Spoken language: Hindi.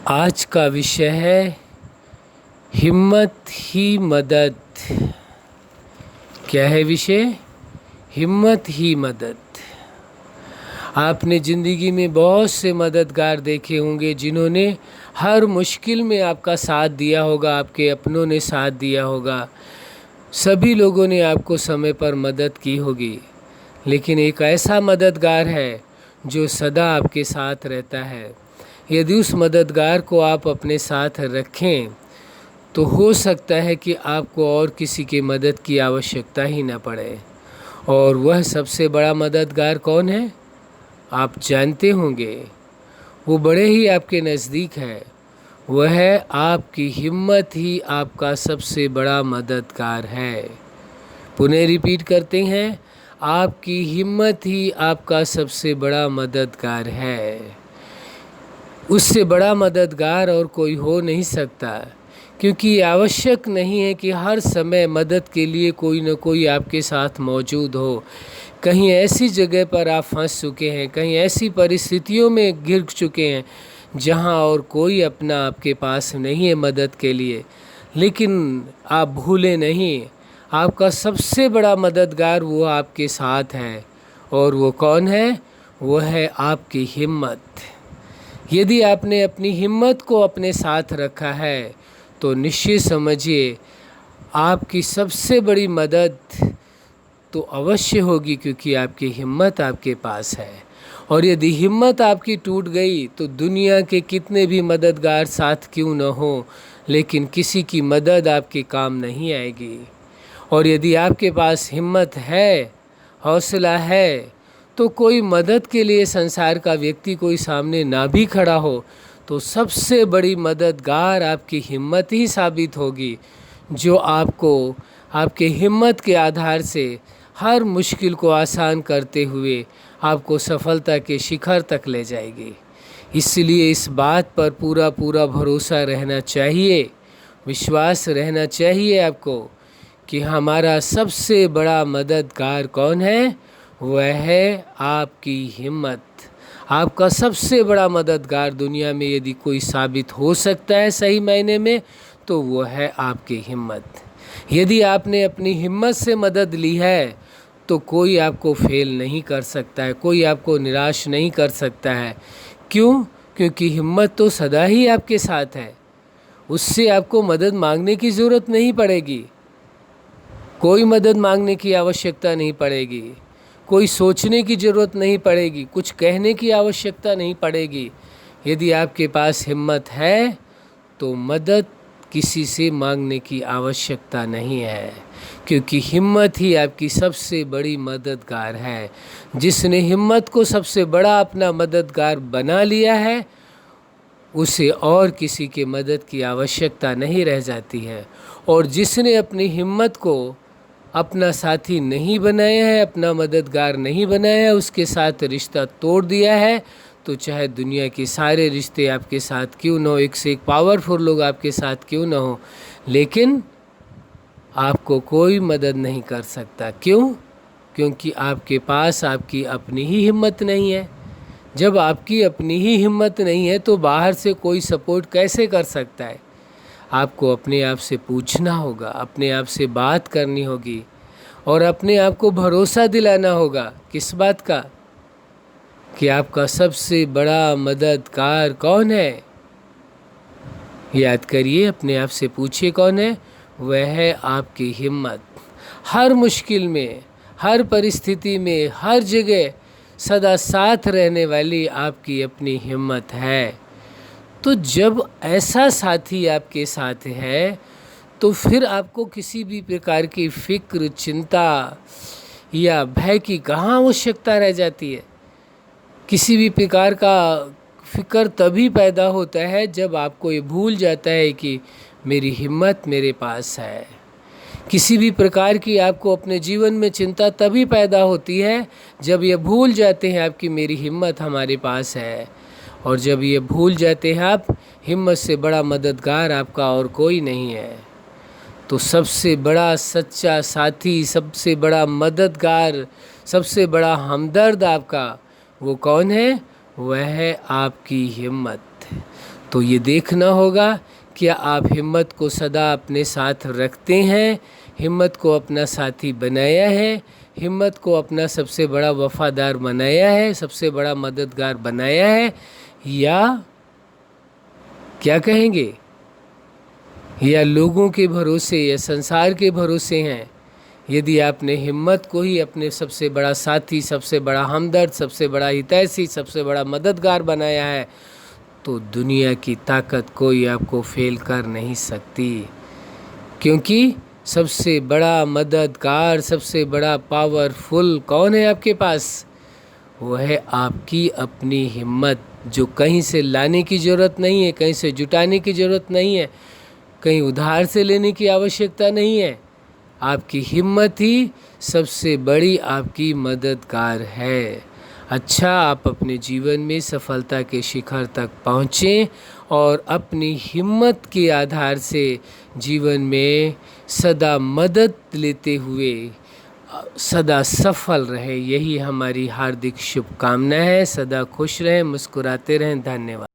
आज का विषय है हिम्मत ही मदद। क्या है विषय? हिम्मत ही मदद। आपने ज़िंदगी में बहुत से मददगार देखे होंगे जिन्होंने हर मुश्किल में आपका साथ दिया होगा, आपके अपनों ने साथ दिया होगा, सभी लोगों ने आपको समय पर मदद की होगी। लेकिन एक ऐसा मददगार है जो सदा आपके साथ रहता है। यदि उस मददगार को आप अपने साथ रखें तो हो सकता है कि आपको और किसी की मदद की आवश्यकता ही न पड़े। और वह सबसे बड़ा मददगार कौन है? आप जानते होंगे, वो बड़े ही आपके नज़दीक है। वह है आपकी हिम्मत ही आपका सबसे बड़ा मददगार है। पुनः रिपीट करते हैं, आपकी हिम्मत ही आपका सबसे बड़ा मददगार है। उससे बड़ा मददगार और कोई हो नहीं सकता, क्योंकि आवश्यक नहीं है कि हर समय मदद के लिए कोई न कोई आपके साथ मौजूद हो। कहीं ऐसी जगह पर आप फंस चुके हैं, कहीं ऐसी परिस्थितियों में घिर चुके हैं जहां और कोई अपना आपके पास नहीं है मदद के लिए। लेकिन आप भूले नहीं, आपका सबसे बड़ा मददगार वो आपके साथ है। और वो कौन है? वो है आपकी हिम्मत। यदि आपने अपनी हिम्मत को अपने साथ रखा है तो निश्चित समझिए आपकी सबसे बड़ी मदद तो अवश्य होगी, क्योंकि आपकी हिम्मत आपके पास है। और यदि हिम्मत आपकी टूट गई तो दुनिया के कितने भी मददगार साथ क्यों न हो, लेकिन किसी की मदद आपके काम नहीं आएगी। और यदि आपके पास हिम्मत है, हौसला है, तो कोई मदद के लिए संसार का व्यक्ति कोई सामने ना भी खड़ा हो तो सबसे बड़ी मददगार आपकी हिम्मत ही साबित होगी, जो आपको आपके हिम्मत के आधार से हर मुश्किल को आसान करते हुए आपको सफलता के शिखर तक ले जाएगी। इसलिए इस बात पर पूरा पूरा भरोसा रहना चाहिए, विश्वास रहना चाहिए आपको कि हमारा सबसे बड़ा मददगार कौन है? वह है आपकी हिम्मत। आपका सबसे बड़ा मददगार दुनिया में यदि कोई साबित हो सकता है सही मायने में, तो वो है आपकी हिम्मत। यदि आपने अपनी हिम्मत से मदद ली है तो कोई आपको फेल नहीं कर सकता है, कोई आपको निराश नहीं कर सकता है। क्यों? क्योंकि हिम्मत तो सदा ही आपके साथ है। उससे आपको मदद मांगने की ज़रूरत नहीं पड़ेगी, कोई मदद मांगने की आवश्यकता नहीं पड़ेगी, कोई सोचने की ज़रूरत नहीं पड़ेगी, कुछ कहने की आवश्यकता नहीं पड़ेगी। यदि आपके पास हिम्मत है तो मदद किसी से मांगने की आवश्यकता नहीं है, क्योंकि हिम्मत ही आपकी सबसे बड़ी मददगार है। जिसने हिम्मत को सबसे बड़ा अपना मददगार बना लिया है, उसे और किसी के मदद की आवश्यकता नहीं रह जाती है। और जिसने अपनी हिम्मत को अपना साथी नहीं बनाया है, अपना मददगार नहीं बनाया है, उसके साथ रिश्ता तोड़ दिया है, तो चाहे दुनिया के सारे रिश्ते आपके साथ क्यों न हो, एक से एक पावरफुल लोग आपके साथ क्यों न हो, लेकिन आपको कोई मदद नहीं कर सकता। क्यों? क्योंकि आपके पास आपकी अपनी ही हिम्मत नहीं है। जब आपकी अपनी ही हिम्मत नहीं है तो बाहर से कोई सपोर्ट कैसे कर सकता है? आपको अपने आप से पूछना होगा, अपने आप से बात करनी होगी और अपने आप को भरोसा दिलाना होगा। किस बात का? कि आपका सबसे बड़ा मददगार कौन है? याद करिए, अपने आप से पूछिए कौन है? वह है आपकी हिम्मत। हर मुश्किल में, हर परिस्थिति में, हर जगह सदा साथ रहने वाली आपकी अपनी हिम्मत है। तो जब ऐसा साथी आपके साथ है तो फिर आपको किसी भी प्रकार की फिक्र, चिंता या भय की कहाँ आवश्यकता रह जाती है। किसी भी प्रकार का फिक्र तभी पैदा होता है जब आपको ये भूल जाता है कि मेरी हिम्मत मेरे पास है। किसी भी प्रकार की आपको अपने जीवन में चिंता तभी पैदा होती है जब ये भूल जाते हैं आपकी मेरी हिम्मत हमारे पास है। और जब ये भूल जाते हैं आप, हिम्मत से बड़ा मददगार आपका और कोई नहीं है। तो सबसे बड़ा सच्चा साथी, सबसे बड़ा मददगार, सबसे बड़ा हमदर्द आपका वो कौन है? वह है आपकी हिम्मत। तो ये देखना होगा कि आप हिम्मत को सदा अपने साथ रखते हैं, हिम्मत को अपना साथी बनाया है, हिम्मत को अपना सबसे बड़ा वफादार बनाया है, सबसे बड़ा मददगार बनाया है, या क्या कहेंगे, या लोगों के भरोसे या संसार के भरोसे हैं। यदि आपने हिम्मत को ही अपने सबसे बड़ा साथी, सबसे बड़ा हमदर्द, सबसे बड़ा हितैषी, सबसे बड़ा मददगार बनाया है, तो दुनिया की ताकत कोई आपको फेल कर नहीं सकती, क्योंकि सबसे बड़ा मददगार, सबसे बड़ा पावरफुल कौन है आपके पास? वो है आपकी अपनी हिम्मत, जो कहीं से लाने की ज़रूरत नहीं है, कहीं से जुटाने की ज़रूरत नहीं है, कहीं उधार से लेने की आवश्यकता नहीं है। आपकी हिम्मत ही सबसे बड़ी आपकी मददगार है। अच्छा, आप अपने जीवन में सफलता के शिखर तक पहुँचें और अपनी हिम्मत के आधार से जीवन में सदा मदद लेते हुए सदा सफल रहे, यही हमारी हार्दिक शुभकामना है। सदा खुश रहें, मुस्कुराते रहें। धन्यवाद।